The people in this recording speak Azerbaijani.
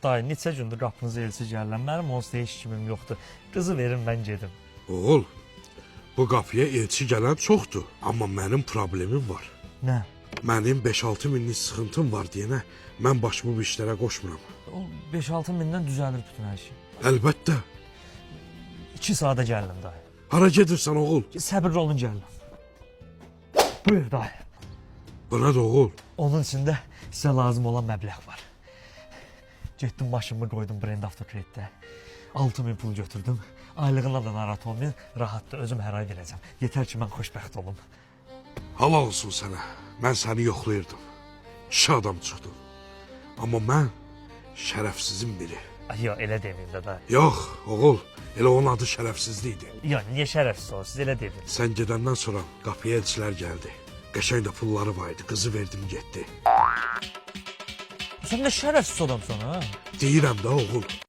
Dayı, neçə gündür qapınıza elçi gəlirəm. Mənim onsuz da heç kimim yoxdur. Qızı verin, mən gedim. Oğul, bu qapıya elçi gələn çoxdur. Amma mənim problemim var. Nə? Mənim 5-6 minlik sıxıntım var deyənə mən başımı bu işlərə qoşmuram. O 5-6 mindən düzəlir bütün hər şey. Əlbəttə. 2 saata gəldim dayı. Hara gedirsən oğul? Səbirli olun gəldim. Buyur dayı. Bu nədir oğul? Onun içində sizə lazım olan məbləğ var. Getdim maşınımı qoydum Brend Avtokreditdə. 6.000 pul götürdüm. Aylığına da narahat olmayın, rahatdır, özüm hər ay verəcəm. Yetər ki, mən xoşbəxt olum. Halal olsun sənə. Mən səni yoxlayırdım. Kişi adam çıxdın. Amma mən şərəfsizin biri. Ay, yox, elə deməyim də dayı. Yox, oğul, elə onun adı şərəfsizlikdir. Yox, niyə şərəfsiz olur, siz elə deməyim. Sən gedəndən sonra qapıya elçilər gəldi. Qəşəng də pulları var idi, qızı verdim getdi. Sən də şərəfsiz adamsan, ha? Deyirəm də oğul.